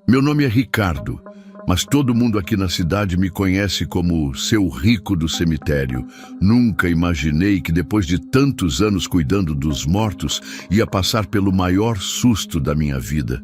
Meu nome é Ricardo, mas todo mundo aqui na cidade me conhece como Seu Rico do Cemitério. Nunca imaginei que depois de tantos anos cuidando dos mortos, ia passar pelo maior susto da minha vida.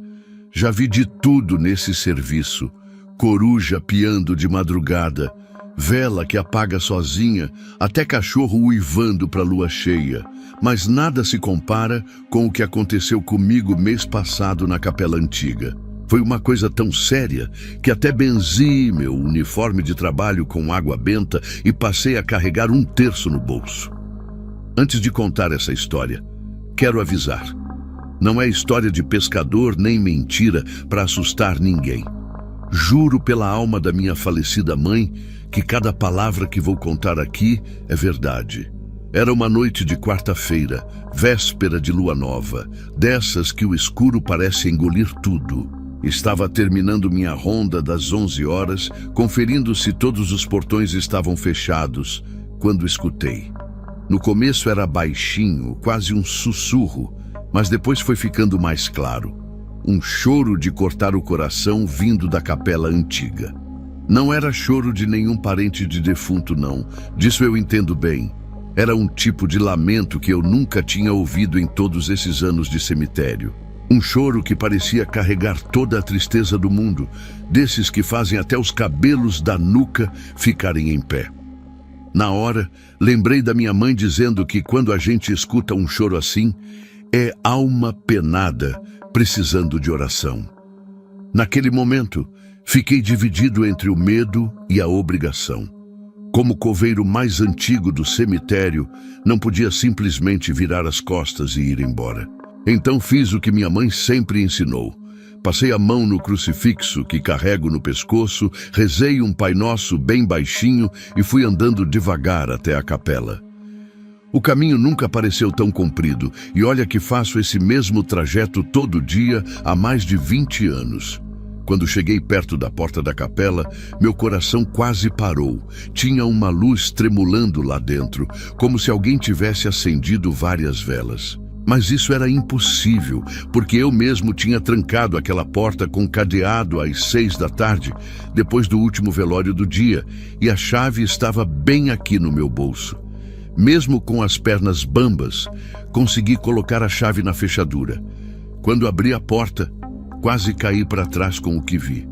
Já vi de tudo nesse serviço: coruja piando de madrugada, vela que apaga sozinha, até cachorro uivando para a lua cheia. Mas nada se compara com o que aconteceu comigo mês passado na Capela Antiga. Foi uma coisa tão séria que até benzi meu uniforme de trabalho com água benta e passei a carregar 1/3 no bolso. Antes de contar essa história, quero avisar: não é história de pescador nem mentira para assustar ninguém. Juro pela alma da minha falecida mãe que cada palavra que vou contar aqui é verdade. Era uma noite de quarta-feira, véspera de lua nova, dessas que o escuro parece engolir tudo. Estava terminando minha ronda das 11 horas, conferindo se todos os portões estavam fechados, quando escutei. No começo era baixinho, quase um sussurro, mas depois foi ficando mais claro. Um choro de cortar o coração vindo da Capela Antiga. Não era choro de nenhum parente de defunto, não. Disso eu entendo bem. Era um tipo de lamento que eu nunca tinha ouvido em todos esses anos de cemitério. Um choro que parecia carregar toda a tristeza do mundo, desses que fazem até os cabelos da nuca ficarem em pé. Na hora, lembrei da minha mãe dizendo que quando a gente escuta um choro assim, é alma penada, precisando de oração. Naquele momento, fiquei dividido entre o medo e a obrigação. Como coveiro mais antigo do cemitério, não podia simplesmente virar as costas e ir embora. Então fiz o que minha mãe sempre ensinou. Passei a mão no crucifixo que carrego no pescoço, rezei um Pai Nosso bem baixinho e fui andando devagar até a capela. O caminho nunca pareceu tão comprido, e olha que faço esse mesmo trajeto todo dia há mais de 20 anos. Quando cheguei perto da porta da capela, meu coração quase parou. Tinha uma luz tremulando lá dentro, como se alguém tivesse acendido várias velas. Mas isso era impossível, porque eu mesmo tinha trancado aquela porta com cadeado às 6 da tarde, depois do último velório do dia, e a chave estava bem aqui no meu bolso. Mesmo com as pernas bambas, consegui colocar a chave na fechadura. Quando abri a porta, quase caí para trás com o que vi.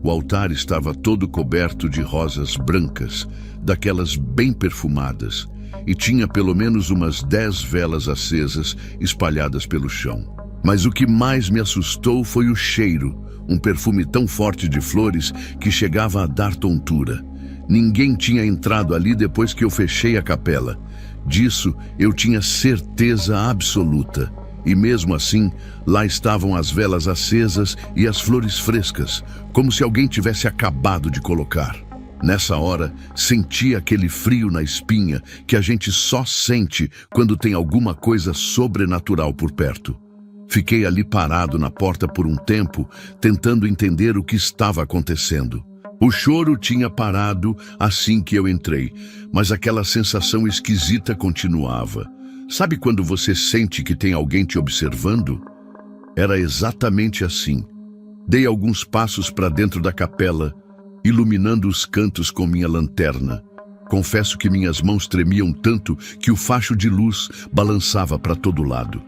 O altar estava todo coberto de rosas brancas, daquelas bem perfumadas, e tinha pelo menos umas 10 velas acesas espalhadas pelo chão. Mas o que mais me assustou foi o cheiro, um perfume tão forte de flores que chegava a dar tontura. Ninguém tinha entrado ali depois que eu fechei a capela. Disso eu tinha certeza absoluta. E mesmo assim, lá estavam as velas acesas e as flores frescas, como se alguém tivesse acabado de colocar. Nessa hora, senti aquele frio na espinha que a gente só sente quando tem alguma coisa sobrenatural por perto. Fiquei ali parado na porta por um tempo, tentando entender o que estava acontecendo. O choro tinha parado assim que eu entrei, mas aquela sensação esquisita continuava. Sabe quando você sente que tem alguém te observando? Era exatamente assim. Dei alguns passos para dentro da capela, iluminando os cantos com minha lanterna. Confesso que minhas mãos tremiam tanto que o facho de luz balançava para todo lado.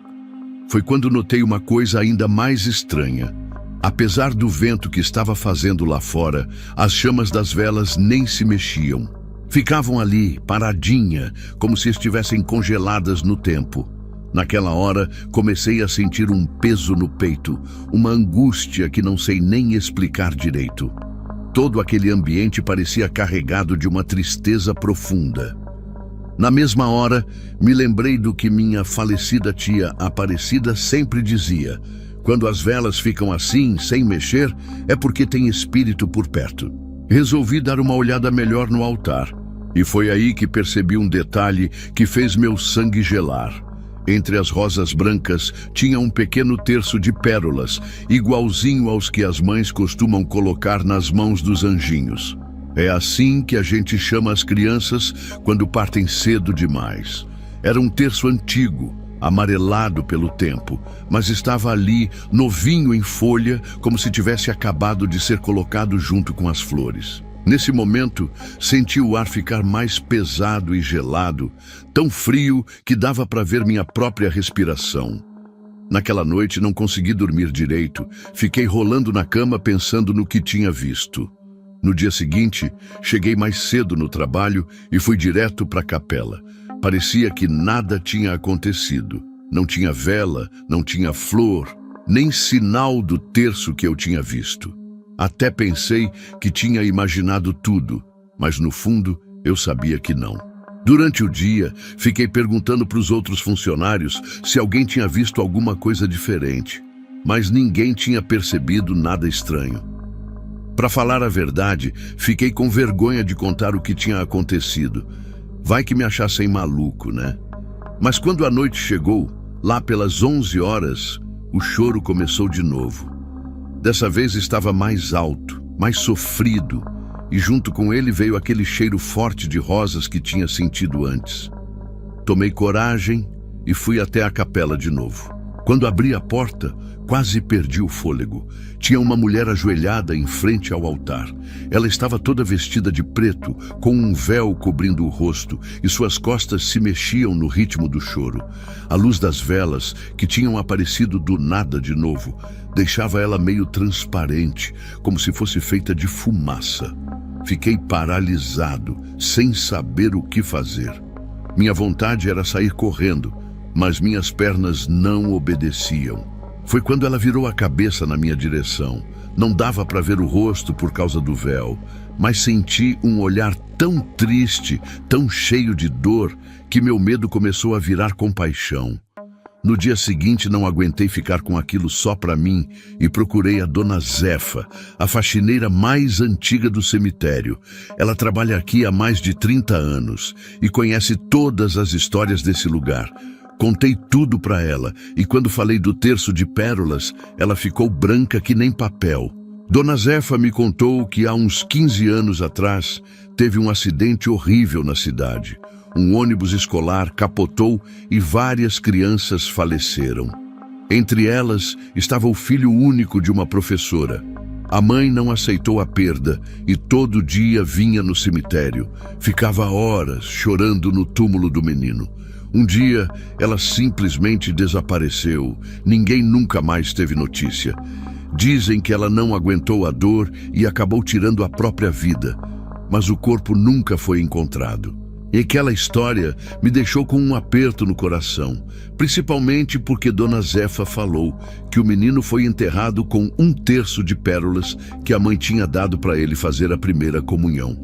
Foi quando notei uma coisa ainda mais estranha. Apesar do vento que estava fazendo lá fora, as chamas das velas nem se mexiam. Ficavam ali, paradinha, como se estivessem congeladas no tempo. Naquela hora, comecei a sentir um peso no peito, uma angústia que não sei nem explicar direito. Todo aquele ambiente parecia carregado de uma tristeza profunda. Na mesma hora, me lembrei do que minha falecida tia Aparecida sempre dizia: quando as velas ficam assim, sem mexer, é porque tem espírito por perto. Resolvi dar uma olhada melhor no altar, e foi aí que percebi um detalhe que fez meu sangue gelar. Entre as rosas brancas tinha um pequeno terço de pérolas, igualzinho aos que as mães costumam colocar nas mãos dos anjinhos. É assim que a gente chama as crianças quando partem cedo demais. Era um terço antigo, amarelado pelo tempo, mas estava ali, novinho em folha, como se tivesse acabado de ser colocado junto com as flores. Nesse momento, senti o ar ficar mais pesado e gelado, tão frio que dava para ver minha própria respiração. Naquela noite não consegui dormir direito, fiquei rolando na cama pensando no que tinha visto. No dia seguinte, cheguei mais cedo no trabalho e fui direto para a capela. Parecia que nada tinha acontecido. Não tinha vela, não tinha flor, nem sinal do terço que eu tinha visto. Até pensei que tinha imaginado tudo, mas no fundo eu sabia que não. Durante o dia, fiquei perguntando para os outros funcionários se alguém tinha visto alguma coisa diferente, mas ninguém tinha percebido nada estranho. Para falar a verdade, fiquei com vergonha de contar o que tinha acontecido. Vai que me achassem maluco, né? Mas quando a noite chegou, lá pelas 11 horas, o choro começou de novo. Dessa vez estava mais alto, mais sofrido, e junto com ele veio aquele cheiro forte de rosas que tinha sentido antes. Tomei coragem e fui até a capela de novo. Quando abri a porta, quase perdi o fôlego. Tinha uma mulher ajoelhada em frente ao altar. Ela estava toda vestida de preto, com um véu cobrindo o rosto, e suas costas se mexiam no ritmo do choro. A luz das velas, que tinham aparecido do nada de novo, deixava ela meio transparente, como se fosse feita de fumaça. Fiquei paralisado, sem saber o que fazer. Minha vontade era sair correndo, mas minhas pernas não obedeciam. Foi quando ela virou a cabeça na minha direção. Não dava para ver o rosto por causa do véu, mas senti um olhar tão triste, tão cheio de dor, que meu medo começou a virar compaixão. No dia seguinte não aguentei ficar com aquilo só para mim e procurei a Dona Zefa, a faxineira mais antiga do cemitério. Ela trabalha aqui há mais de 30 anos e conhece todas as histórias desse lugar. Contei tudo para ela e quando falei do terço de pérolas, ela ficou branca que nem papel. Dona Zefa me contou que há uns 15 anos atrás teve um acidente horrível na cidade. Um ônibus escolar capotou e várias crianças faleceram. Entre elas estava o filho único de uma professora. A mãe não aceitou a perda e todo dia vinha no cemitério. Ficava horas chorando no túmulo do menino. Um dia, ela simplesmente desapareceu. Ninguém nunca mais teve notícia. Dizem que ela não aguentou a dor e acabou tirando a própria vida. Mas o corpo nunca foi encontrado. E aquela história me deixou com um aperto no coração, principalmente porque Dona Zefa falou que o menino foi enterrado com um terço de pérolas que a mãe tinha dado para ele fazer a primeira comunhão.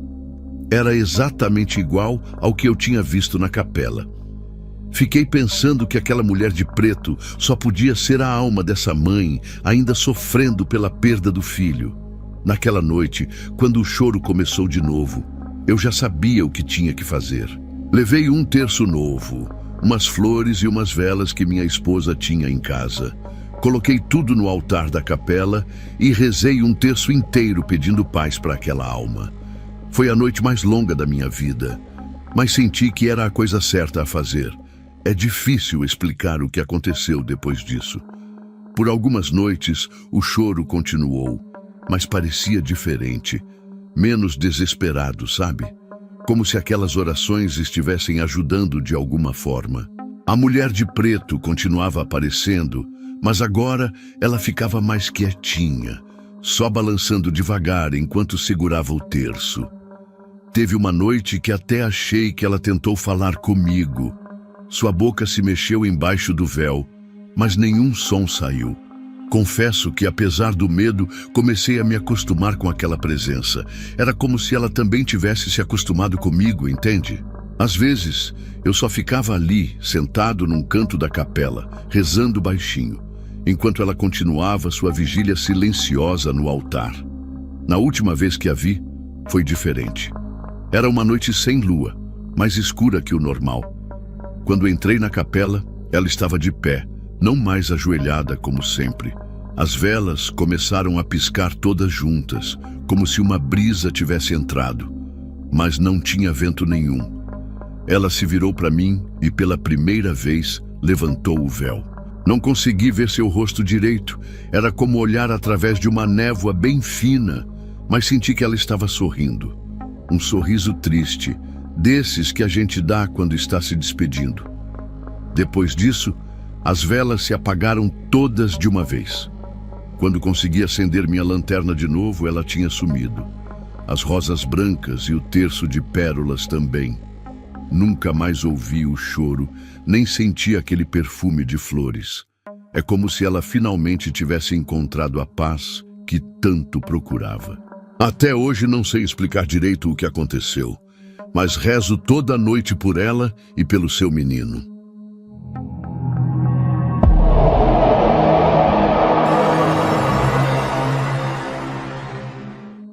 Era exatamente igual ao que eu tinha visto na capela. Fiquei pensando que aquela mulher de preto só podia ser a alma dessa mãe, ainda sofrendo pela perda do filho. Naquela noite, quando o choro começou de novo, eu já sabia o que tinha que fazer. Levei um terço novo, umas flores e umas velas que minha esposa tinha em casa. Coloquei tudo no altar da capela e rezei um terço inteiro pedindo paz para aquela alma. Foi a noite mais longa da minha vida, mas senti que era a coisa certa a fazer. É difícil explicar o que aconteceu depois disso. Por algumas noites, o choro continuou, mas parecia diferente, menos desesperado, sabe? Como se aquelas orações estivessem ajudando de alguma forma. A mulher de preto continuava aparecendo, mas agora ela ficava mais quietinha, só balançando devagar enquanto segurava o terço. Teve uma noite que até achei que ela tentou falar comigo. Sua boca se mexeu embaixo do véu, mas nenhum som saiu. Confesso que, apesar do medo, comecei a me acostumar com aquela presença. Era como se ela também tivesse se acostumado comigo, entende? Às vezes, eu só ficava ali, sentado num canto da capela, rezando baixinho, enquanto ela continuava sua vigília silenciosa no altar. Na última vez que a vi, foi diferente. Era uma noite sem lua, mais escura que o normal. Quando entrei na capela, ela estava de pé, não mais ajoelhada como sempre. As velas começaram a piscar todas juntas, como se uma brisa tivesse entrado, mas não tinha vento nenhum. Ela se virou para mim e, pela primeira vez, levantou o véu. Não consegui ver seu rosto direito. Era como olhar através de uma névoa bem fina, mas senti que ela estava sorrindo. Um sorriso triste, desses que a gente dá quando está se despedindo. Depois disso, as velas se apagaram todas de uma vez. Quando consegui acender minha lanterna de novo, ela tinha sumido. As rosas brancas e o terço de pérolas também. Nunca mais ouvi o choro, nem senti aquele perfume de flores. É como se ela finalmente tivesse encontrado a paz que tanto procurava. Até hoje não sei explicar direito o que aconteceu, mas rezo toda noite por ela e pelo seu menino.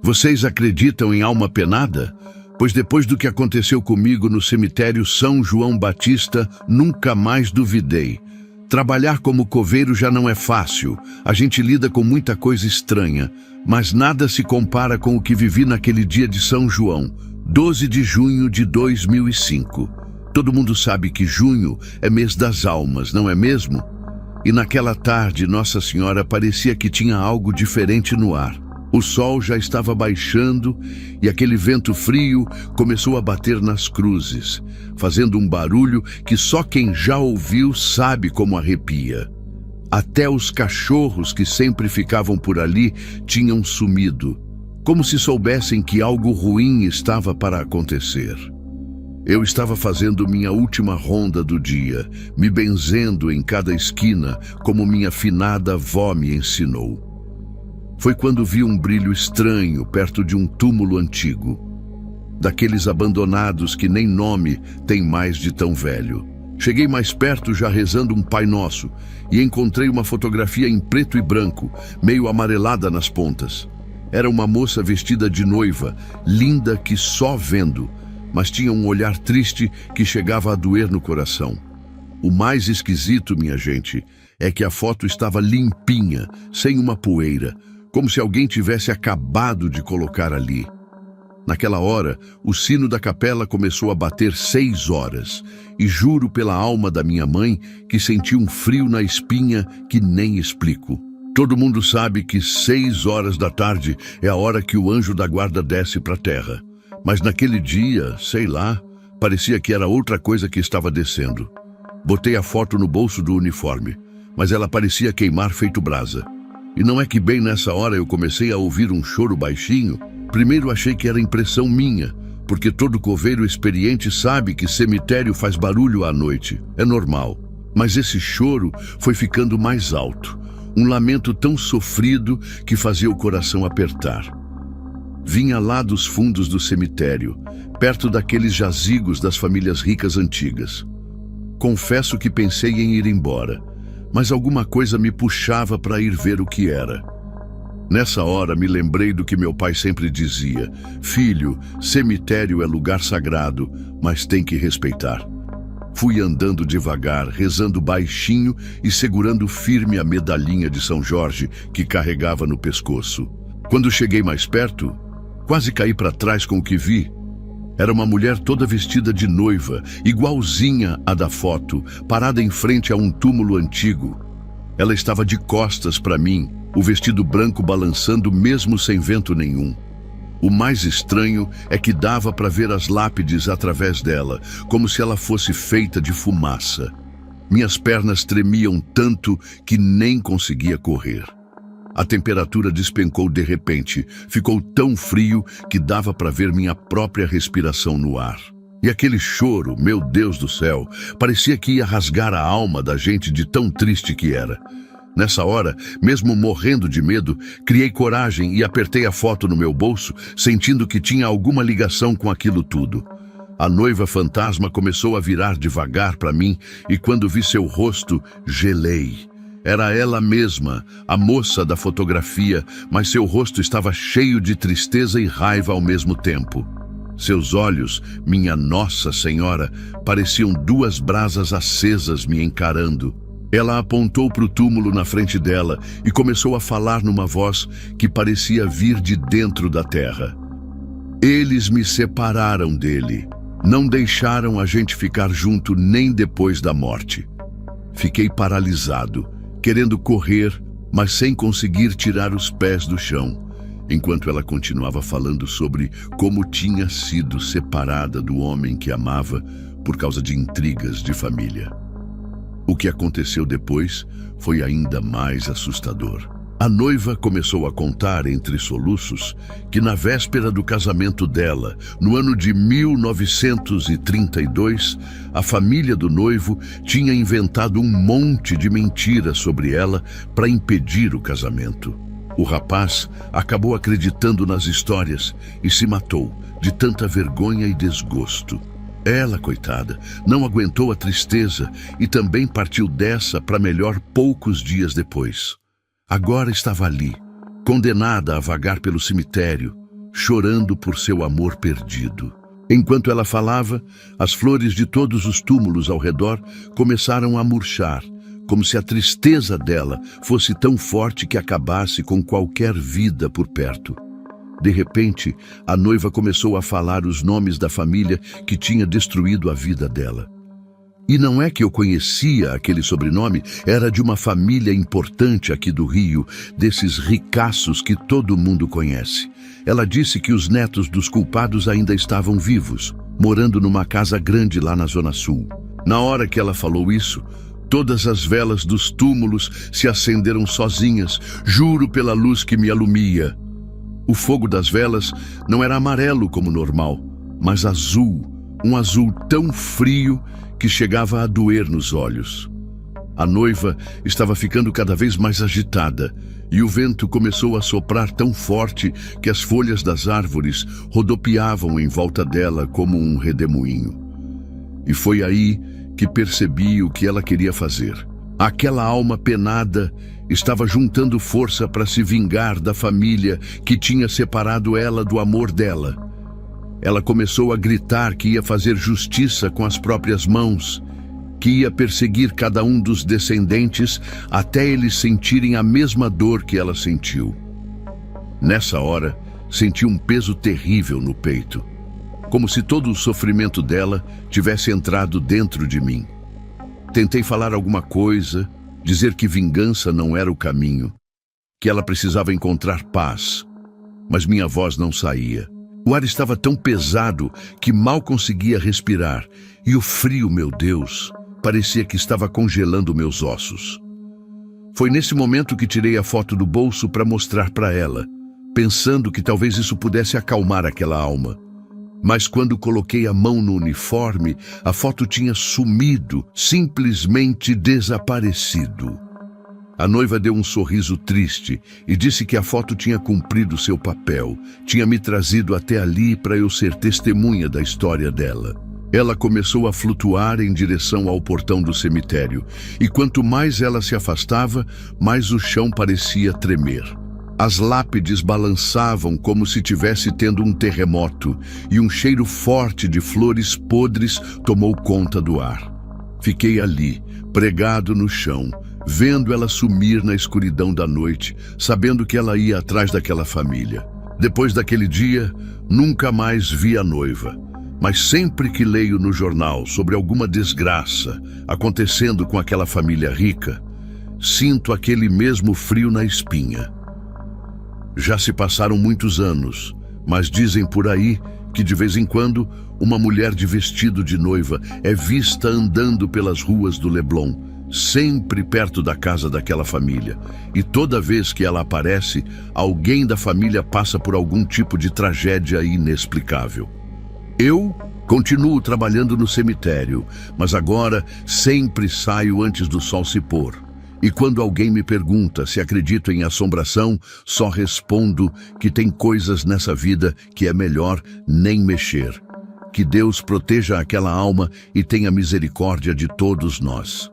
Vocês acreditam em alma penada? Pois depois do que aconteceu comigo no cemitério São João Batista, nunca mais duvidei. Trabalhar como coveiro já não é fácil. A gente lida com muita coisa estranha, mas nada se compara com o que vivi naquele dia de São João, 12 de junho de 2005. Todo mundo sabe que junho é mês das almas, não é mesmo? E naquela tarde, Nossa Senhora parecia que tinha algo diferente no ar. O sol já estava baixando e aquele vento frio começou a bater nas cruzes, fazendo um barulho que só quem já ouviu sabe como arrepia. Até os cachorros que sempre ficavam por ali tinham sumido, como se soubessem que algo ruim estava para acontecer. Eu estava fazendo minha última ronda do dia, me benzendo em cada esquina, como minha finada avó me ensinou. Foi quando vi um brilho estranho perto de um túmulo antigo, daqueles abandonados que nem nome tem mais de tão velho. Cheguei mais perto já rezando um Pai Nosso e encontrei uma fotografia em preto e branco, meio amarelada nas pontas. Era uma moça vestida de noiva, linda que só vendo, mas tinha um olhar triste que chegava a doer no coração. O mais esquisito, minha gente, é que a foto estava limpinha, sem uma poeira, como se alguém tivesse acabado de colocar ali. Naquela hora, o sino da capela começou a bater 6 horas, e juro pela alma da minha mãe que senti um frio na espinha que nem explico. Todo mundo sabe que 6 horas da tarde é a hora que o anjo da guarda desce para a terra. Mas naquele dia, sei lá, parecia que era outra coisa que estava descendo. Botei a foto no bolso do uniforme, mas ela parecia queimar feito brasa. E não é que bem nessa hora eu comecei a ouvir um choro baixinho? Primeiro achei que era impressão minha, porque todo coveiro experiente sabe que cemitério faz barulho à noite, é normal. Mas esse choro foi ficando mais alto, um lamento tão sofrido que fazia o coração apertar. Vinha lá dos fundos do cemitério, perto daqueles jazigos das famílias ricas antigas. Confesso que pensei em ir embora, mas alguma coisa me puxava para ir ver o que era. Nessa hora me lembrei do que meu pai sempre dizia: filho, cemitério é lugar sagrado, mas tem que respeitar. Fui andando devagar, rezando baixinho e segurando firme a medalhinha de São Jorge que carregava no pescoço. Quando cheguei mais perto, quase caí para trás com o que vi. Era uma mulher toda vestida de noiva, igualzinha à da foto, parada em frente a um túmulo antigo. Ela estava de costas para mim, o vestido branco balançando mesmo sem vento nenhum. O mais estranho é que dava para ver as lápides através dela, como se ela fosse feita de fumaça. Minhas pernas tremiam tanto que nem conseguia correr. A temperatura despencou de repente, ficou tão frio que dava para ver minha própria respiração no ar. E aquele choro, meu Deus do céu, parecia que ia rasgar a alma da gente de tão triste que era. Nessa hora, mesmo morrendo de medo, criei coragem e apertei a foto no meu bolso, sentindo que tinha alguma ligação com aquilo tudo. A noiva fantasma começou a virar devagar para mim e quando vi seu rosto, gelei. Era ela mesma, a moça da fotografia, mas seu rosto estava cheio de tristeza e raiva ao mesmo tempo. Seus olhos, minha Nossa Senhora, pareciam 2 brasas acesas me encarando. Ela apontou para o túmulo na frente dela e começou a falar numa voz que parecia vir de dentro da terra. Eles me separaram dele. Não deixaram a gente ficar junto nem depois da morte. Fiquei paralisado, querendo correr, mas sem conseguir tirar os pés do chão, enquanto ela continuava falando sobre como tinha sido separada do homem que amava por causa de intrigas de família. O que aconteceu depois foi ainda mais assustador. A noiva começou a contar entre soluços que na véspera do casamento dela, no ano de 1932, a família do noivo tinha inventado um monte de mentiras sobre ela para impedir o casamento. O rapaz acabou acreditando nas histórias e se matou de tanta vergonha e desgosto. Ela, coitada, não aguentou a tristeza e também partiu dessa para melhor poucos dias depois. Agora estava ali, condenada a vagar pelo cemitério, chorando por seu amor perdido. Enquanto ela falava, as flores de todos os túmulos ao redor começaram a murchar, como se a tristeza dela fosse tão forte que acabasse com qualquer vida por perto. De repente, a noiva começou a falar os nomes da família que tinha destruído a vida dela. E não é que eu conhecia aquele sobrenome, era de uma família importante aqui do Rio, desses ricaços que todo mundo conhece. Ela disse que os netos dos culpados ainda estavam vivos, morando numa casa grande lá na Zona Sul. Na hora que ela falou isso, todas as velas dos túmulos se acenderam sozinhas, juro pela luz que me alumia. O fogo das velas não era amarelo como normal, mas azul, um azul tão frio que chegava a doer nos olhos. A noiva estava ficando cada vez mais agitada e o vento começou a soprar tão forte que as folhas das árvores rodopiavam em volta dela como um redemoinho. E foi aí que percebi o que ela queria fazer. Aquela alma penada estava juntando força para se vingar da família que tinha separado ela do amor dela. Ela começou a gritar que ia fazer justiça com as próprias mãos, que ia perseguir cada um dos descendentes até eles sentirem a mesma dor que ela sentiu. Nessa hora, senti um peso terrível no peito, como se todo o sofrimento dela tivesse entrado dentro de mim. Tentei falar alguma coisa, dizer que vingança não era o caminho, que ela precisava encontrar paz, mas minha voz não saía. O ar estava tão pesado que mal conseguia respirar, e o frio, meu Deus, parecia que estava congelando meus ossos. Foi nesse momento que tirei a foto do bolso para mostrar para ela, pensando que talvez isso pudesse acalmar aquela alma. Mas quando coloquei a mão no uniforme, a foto tinha sumido, simplesmente desaparecido. A noiva deu um sorriso triste e disse que a foto tinha cumprido seu papel, tinha me trazido até ali para eu ser testemunha da história dela. Ela começou a flutuar em direção ao portão do cemitério, e quanto mais ela se afastava, mais o chão parecia tremer. As lápides balançavam como se tivesse tendo um terremoto, e um cheiro forte de flores podres tomou conta do ar. Fiquei ali, pregado no chão, vendo ela sumir na escuridão da noite, sabendo que ela ia atrás daquela família. Depois daquele dia, nunca mais vi a noiva, mas sempre que leio no jornal sobre alguma desgraça acontecendo com aquela família rica, sinto aquele mesmo frio na espinha. Já se passaram muitos anos, mas dizem por aí que de vez em quando uma mulher de vestido de noiva é vista andando pelas ruas do Leblon, sempre perto da casa daquela família. E toda vez que ela aparece, alguém da família passa por algum tipo de tragédia inexplicável. Eu continuo trabalhando no cemitério, mas agora sempre saio antes do sol se pôr. E quando alguém me pergunta se acredito em assombração, só respondo que tem coisas nessa vida que é melhor nem mexer. Que Deus proteja aquela alma e tenha misericórdia de todos nós.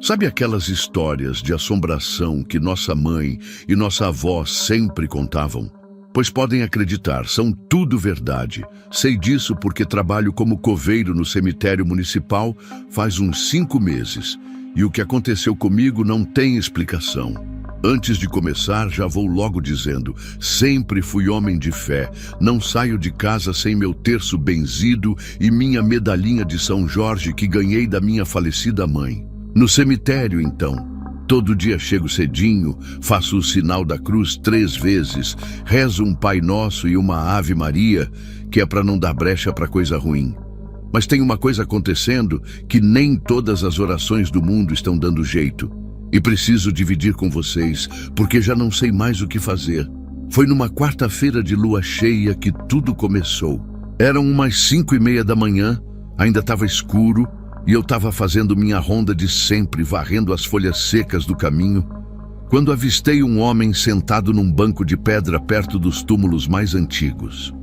Sabe aquelas histórias de assombração que nossa mãe e nossa avó sempre contavam? Pois podem acreditar, são tudo verdade. Sei disso porque trabalho como coveiro no cemitério municipal faz uns 5 meses. E o que aconteceu comigo não tem explicação. Antes de começar, já vou logo dizendo, sempre fui homem de fé, não saio de casa sem meu terço benzido e minha medalhinha de São Jorge que ganhei da minha falecida mãe. No cemitério, então, todo dia chego cedinho, faço o sinal da cruz 3 vezes, rezo um Pai Nosso e uma Ave Maria, que é para não dar brecha para coisa ruim. Mas tem uma coisa acontecendo que nem todas as orações do mundo estão dando jeito. E preciso dividir com vocês, porque já não sei mais o que fazer. Foi numa quarta-feira de lua cheia que tudo começou. Eram umas 5:30 da manhã, ainda estava escuro, e eu estava fazendo minha ronda de sempre, varrendo as folhas secas do caminho, quando avistei um homem sentado num banco de pedra perto dos túmulos mais antigos.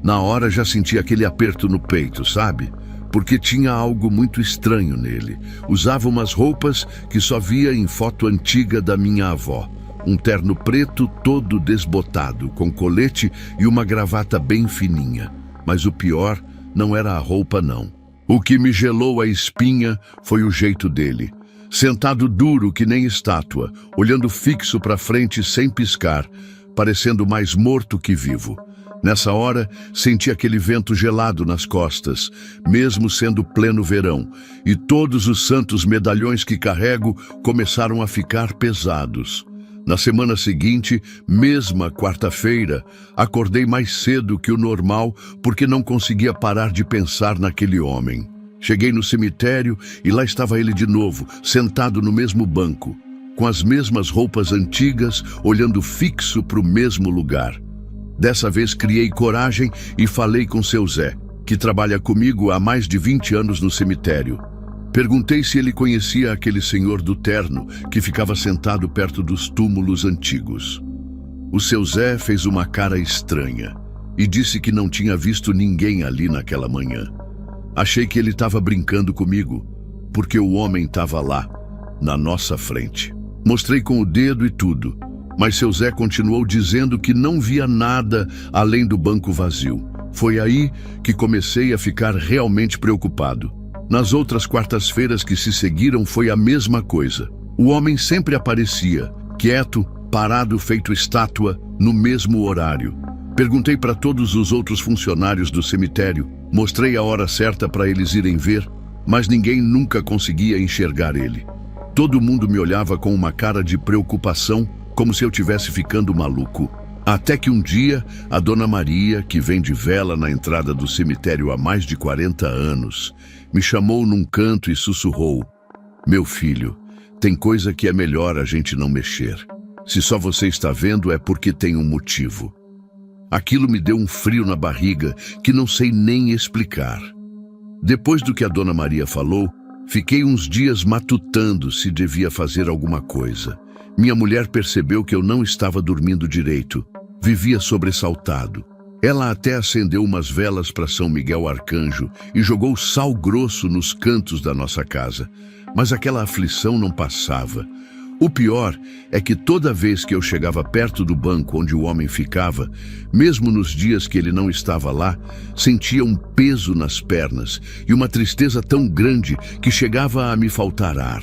Na hora já senti aquele aperto no peito, sabe? Porque tinha algo muito estranho nele. Usava umas roupas que só via em foto antiga da minha avó. Um terno preto todo desbotado, com colete e uma gravata bem fininha. Mas o pior não era a roupa, não. O que me gelou a espinha foi o jeito dele. Sentado duro que nem estátua, olhando fixo para frente sem piscar, parecendo mais morto que vivo. Nessa hora, senti aquele vento gelado nas costas, mesmo sendo pleno verão, e todos os santos medalhões que carrego começaram a ficar pesados. Na semana seguinte, mesma quarta-feira, acordei mais cedo que o normal porque não conseguia parar de pensar naquele homem. Cheguei no cemitério e lá estava ele de novo, sentado no mesmo banco, com as mesmas roupas antigas, olhando fixo para o mesmo lugar. Dessa vez criei coragem e falei com seu Zé, que trabalha comigo há mais de 20 anos no cemitério. Perguntei se ele conhecia aquele senhor do terno que ficava sentado perto dos túmulos antigos. O seu Zé fez uma cara estranha e disse que não tinha visto ninguém ali naquela manhã. Achei que ele estava brincando comigo, porque o homem estava lá, na nossa frente. Mostrei com o dedo e tudo. Mas seu Zé continuou dizendo que não via nada além do banco vazio. Foi aí que comecei a ficar realmente preocupado. Nas outras quartas-feiras que se seguiram foi a mesma coisa. O homem sempre aparecia, quieto, parado feito estátua, no mesmo horário. Perguntei para todos os outros funcionários do cemitério, mostrei a hora certa para eles irem ver, mas ninguém nunca conseguia enxergar ele. Todo mundo me olhava com uma cara de preocupação, como se eu tivesse ficando maluco. Até que um dia, a Dona Maria, que vende vela na entrada do cemitério há mais de 40 anos, me chamou num canto e sussurrou: "Meu filho, tem coisa que é melhor a gente não mexer. Se só você está vendo é porque tem um motivo." Aquilo me deu um frio na barriga que não sei nem explicar. Depois do que a Dona Maria falou, fiquei uns dias matutando se devia fazer alguma coisa. Minha mulher percebeu que eu não estava dormindo direito. Vivia sobressaltado. Ela até acendeu umas velas para São Miguel Arcanjo e jogou sal grosso nos cantos da nossa casa. Mas aquela aflição não passava. O pior é que toda vez que eu chegava perto do banco onde o homem ficava, mesmo nos dias que ele não estava lá, sentia um peso nas pernas e uma tristeza tão grande que chegava a me faltar ar.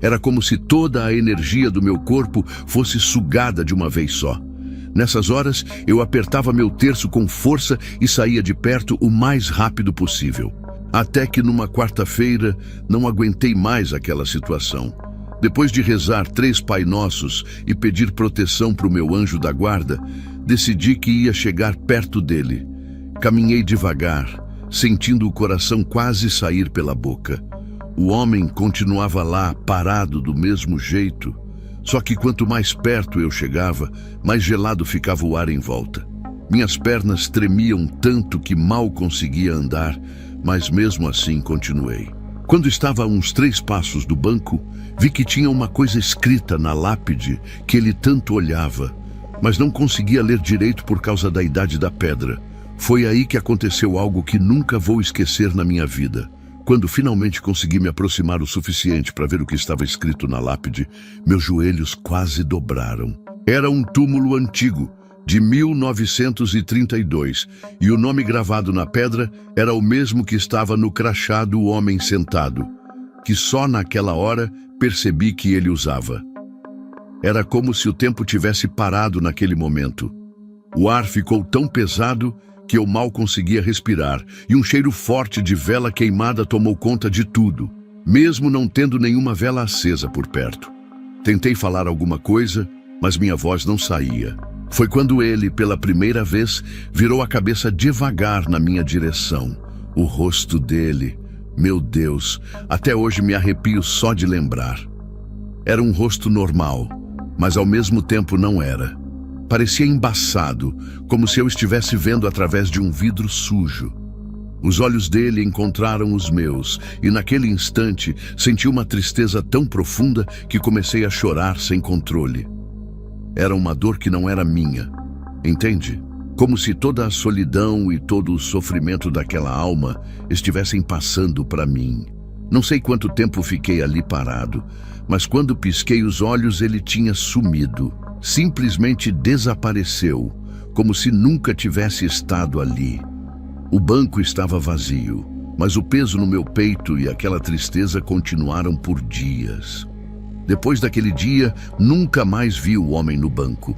Era como se toda a energia do meu corpo fosse sugada de uma vez só. Nessas horas, eu apertava meu terço com força e saía de perto o mais rápido possível. Até que numa quarta-feira, não aguentei mais aquela situação. Depois de rezar 3 Pai Nossos e pedir proteção para o meu anjo da guarda, decidi que ia chegar perto dele. Caminhei devagar, sentindo o coração quase sair pela boca. O homem continuava lá, parado do mesmo jeito. Só que quanto mais perto eu chegava, mais gelado ficava o ar em volta. Minhas pernas tremiam tanto que mal conseguia andar, mas mesmo assim continuei. Quando estava a uns 3 passos do banco, vi que tinha uma coisa escrita na lápide que ele tanto olhava, mas não conseguia ler direito por causa da idade da pedra. Foi aí que aconteceu algo que nunca vou esquecer na minha vida. Quando finalmente consegui me aproximar o suficiente para ver o que estava escrito na lápide, meus joelhos quase dobraram. Era um túmulo antigo, de 1932, e o nome gravado na pedra era o mesmo que estava no crachá do homem sentado, que só naquela hora percebi que ele usava. Era como se o tempo tivesse parado naquele momento. O ar ficou tão pesado que eu mal conseguia respirar, e um cheiro forte de vela queimada tomou conta de tudo, mesmo não tendo nenhuma vela acesa por perto. Tentei falar alguma coisa, mas minha voz não saía. Foi quando ele, pela primeira vez, virou a cabeça devagar na minha direção. O rosto dele, meu Deus, até hoje me arrepio só de lembrar. Era um rosto normal, mas ao mesmo tempo não era. Parecia embaçado, como se eu estivesse vendo através de um vidro sujo. Os olhos dele encontraram os meus, e naquele instante senti uma tristeza tão profunda que comecei a chorar sem controle. Era uma dor que não era minha, entende? Como se toda a solidão e todo o sofrimento daquela alma estivessem passando para mim. Não sei quanto tempo fiquei ali parado, mas quando pisquei os olhos ele tinha sumido. Simplesmente desapareceu, como se nunca tivesse estado ali. O banco estava vazio, mas o peso no meu peito e aquela tristeza continuaram por dias. Depois daquele dia, nunca mais vi o homem no banco.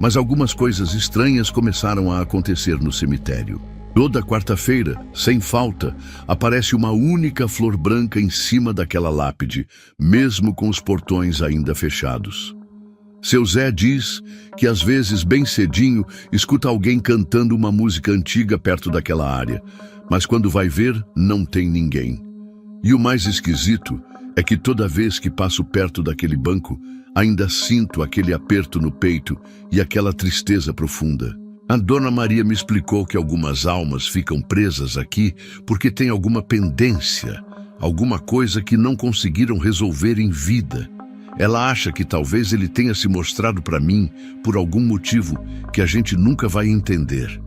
Mas algumas coisas estranhas começaram a acontecer no cemitério. Toda quarta-feira, sem falta, aparece uma única flor branca em cima daquela lápide, mesmo com os portões ainda fechados. Seu Zé diz que às vezes, bem cedinho, escuta alguém cantando uma música antiga perto daquela área, mas quando vai ver, não tem ninguém. E o mais esquisito é que toda vez que passo perto daquele banco, ainda sinto aquele aperto no peito e aquela tristeza profunda. A Dona Maria me explicou que algumas almas ficam presas aqui porque tem alguma pendência, alguma coisa que não conseguiram resolver em vida. Ela acha que talvez ele tenha se mostrado para mim por algum motivo que a gente nunca vai entender.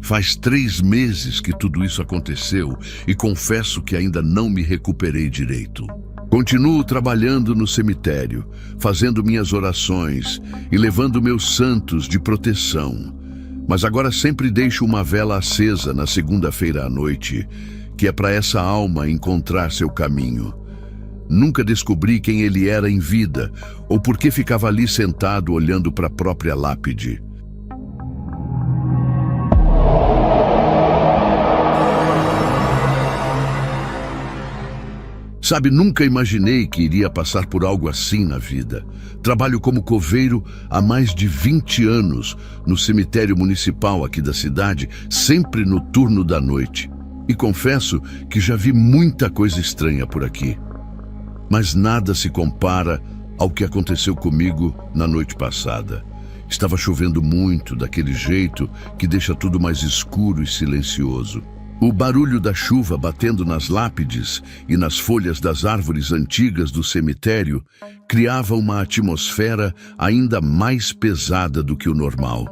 Faz 3 meses que tudo isso aconteceu e confesso que ainda não me recuperei direito. Continuo trabalhando no cemitério, fazendo minhas orações e levando meus santos de proteção. Mas agora sempre deixo uma vela acesa na segunda-feira à noite, que é para essa alma encontrar seu caminho. Nunca descobri quem ele era em vida ou por que ficava ali sentado olhando para a própria lápide. Sabe, nunca imaginei que iria passar por algo assim na vida. Trabalho como coveiro há mais de 20 anos no cemitério municipal aqui da cidade, sempre no turno da noite. E confesso que já vi muita coisa estranha por aqui. Mas nada se compara ao que aconteceu comigo na noite passada. Estava chovendo muito, daquele jeito que deixa tudo mais escuro e silencioso. O barulho da chuva batendo nas lápides e nas folhas das árvores antigas do cemitério criava uma atmosfera ainda mais pesada do que o normal.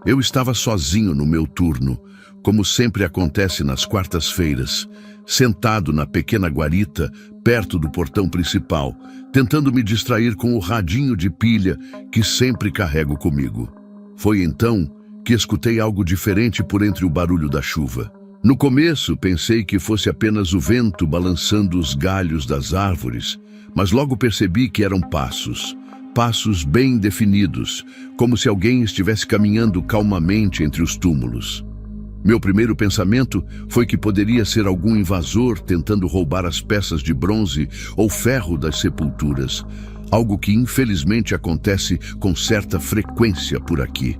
Eu estava sozinho no meu turno, como sempre acontece nas quartas-feiras, sentado na pequena guarita perto do portão principal, tentando me distrair com o radinho de pilha que sempre carrego comigo. Foi então que escutei algo diferente por entre o barulho da chuva. No começo, pensei que fosse apenas o vento balançando os galhos das árvores, mas logo percebi que eram passos. Passos bem definidos, como se alguém estivesse caminhando calmamente entre os túmulos. Meu primeiro pensamento foi que poderia ser algum invasor tentando roubar as peças de bronze ou ferro das sepulturas, algo que infelizmente acontece com certa frequência por aqui.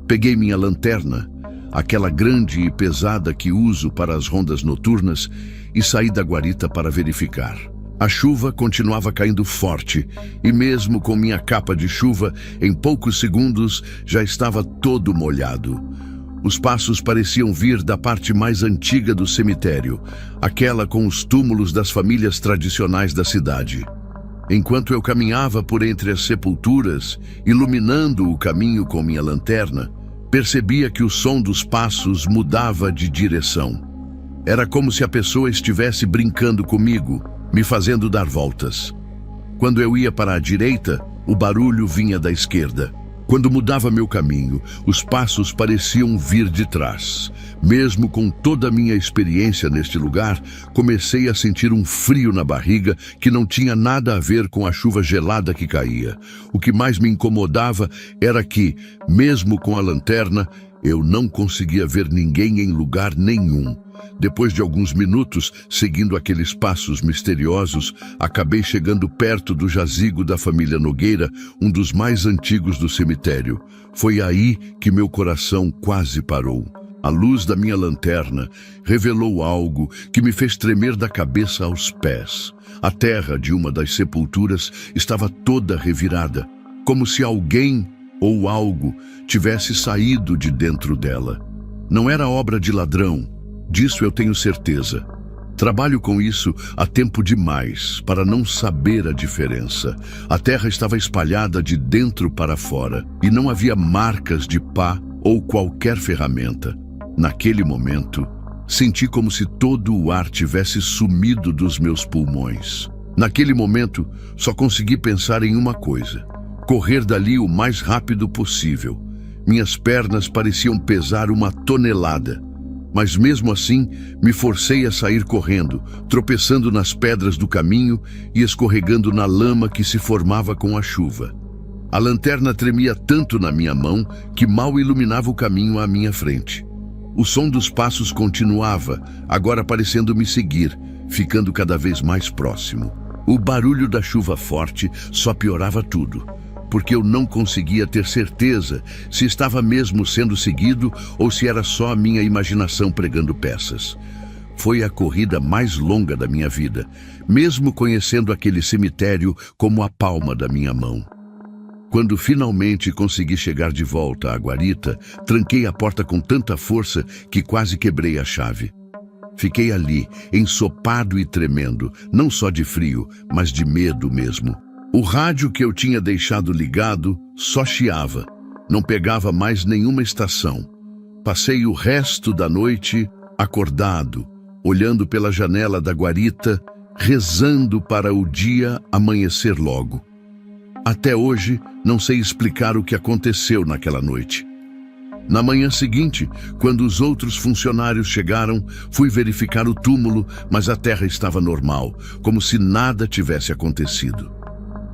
Peguei minha lanterna, aquela grande e pesada que uso para as rondas noturnas, e saí da guarita para verificar. A chuva continuava caindo forte, e mesmo com minha capa de chuva, em poucos segundos já estava todo molhado. Os passos pareciam vir da parte mais antiga do cemitério, aquela com os túmulos das famílias tradicionais da cidade. Enquanto eu caminhava por entre as sepulturas, iluminando o caminho com minha lanterna, percebia que o som dos passos mudava de direção. Era como se a pessoa estivesse brincando comigo, me fazendo dar voltas. Quando eu ia para a direita, o barulho vinha da esquerda. Quando mudava meu caminho, os passos pareciam vir de trás. Mesmo com toda a minha experiência neste lugar, comecei a sentir um frio na barriga que não tinha nada a ver com a chuva gelada que caía. O que mais me incomodava era que, mesmo com a lanterna, eu não conseguia ver ninguém em lugar nenhum. Depois de alguns minutos, seguindo aqueles passos misteriosos, acabei chegando perto do jazigo da família Nogueira, um dos mais antigos do cemitério. Foi aí que meu coração quase parou. A luz da minha lanterna revelou algo que me fez tremer da cabeça aos pés. A terra de uma das sepulturas estava toda revirada, como se alguém ou algo tivesse saído de dentro dela. Não era obra de ladrão. Disso eu tenho certeza. Trabalho com isso há tempo demais para não saber a diferença. A terra estava espalhada de dentro para fora e não havia marcas de pá ou qualquer ferramenta. Naquele momento, senti como se todo o ar tivesse sumido dos meus pulmões. Naquele momento, só consegui pensar em uma coisa: correr dali o mais rápido possível. Minhas pernas pareciam pesar 1 tonelada. Mas mesmo assim, me forcei a sair correndo, tropeçando nas pedras do caminho e escorregando na lama que se formava com a chuva. A lanterna tremia tanto na minha mão que mal iluminava o caminho à minha frente. O som dos passos continuava, agora parecendo me seguir, ficando cada vez mais próximo. O barulho da chuva forte só piorava tudo, porque eu não conseguia ter certeza se estava mesmo sendo seguido ou se era só a minha imaginação pregando peças. Foi a corrida mais longa da minha vida, mesmo conhecendo aquele cemitério como a palma da minha mão. Quando finalmente consegui chegar de volta à guarita, tranquei a porta com tanta força que quase quebrei a chave. Fiquei ali, ensopado e tremendo, não só de frio, mas de medo mesmo. O rádio que eu tinha deixado ligado só chiava, não pegava mais nenhuma estação. Passei o resto da noite acordado, olhando pela janela da guarita, rezando para o dia amanhecer logo. Até hoje, não sei explicar o que aconteceu naquela noite. Na manhã seguinte, quando os outros funcionários chegaram, fui verificar o túmulo, mas a terra estava normal, como se nada tivesse acontecido.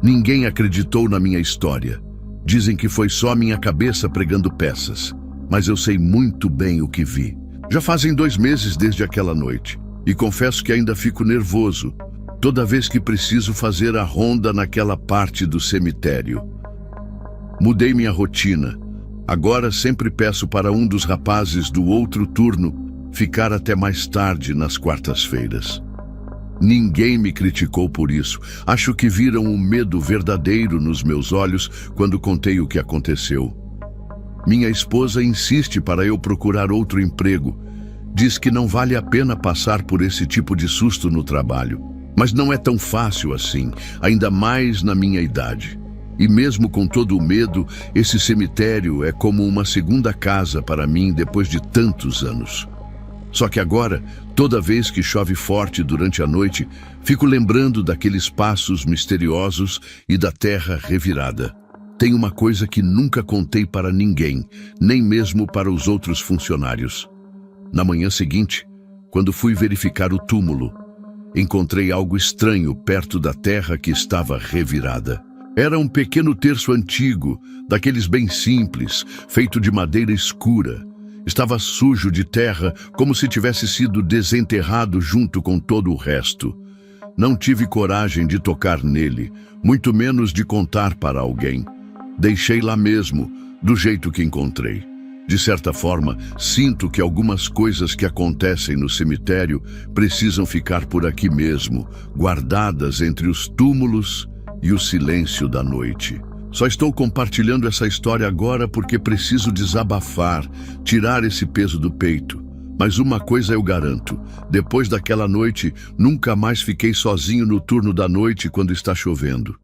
Ninguém acreditou na minha história. Dizem que foi só minha cabeça pregando peças, mas eu sei muito bem o que vi. Já fazem 2 meses desde aquela noite, e confesso que ainda fico nervoso toda vez que preciso fazer a ronda naquela parte do cemitério. Mudei minha rotina. Agora sempre peço para um dos rapazes do outro turno ficar até mais tarde nas quartas-feiras. Ninguém me criticou por isso. Acho que viram o medo verdadeiro nos meus olhos quando contei o que aconteceu. Minha esposa insiste para eu procurar outro emprego. Diz que não vale a pena passar por esse tipo de susto no trabalho. Mas não é tão fácil assim, ainda mais na minha idade. E mesmo com todo o medo, esse cemitério é como uma segunda casa para mim depois de tantos anos. Só que agora, toda vez que chove forte durante a noite, fico lembrando daqueles passos misteriosos e da terra revirada. Tem uma coisa que nunca contei para ninguém, nem mesmo para os outros funcionários. Na manhã seguinte, quando fui verificar o túmulo, encontrei algo estranho perto da terra que estava revirada. Era um pequeno terço antigo, daqueles bem simples, feito de madeira escura. Estava sujo de terra, como se tivesse sido desenterrado junto com todo o resto. Não tive coragem de tocar nele, muito menos de contar para alguém. Deixei lá mesmo, do jeito que encontrei. De certa forma, sinto que algumas coisas que acontecem no cemitério precisam ficar por aqui mesmo, guardadas entre os túmulos e o silêncio da noite. Só estou compartilhando essa história agora porque preciso desabafar, tirar esse peso do peito. Mas uma coisa eu garanto, depois daquela noite, nunca mais fiquei sozinho no turno da noite quando está chovendo.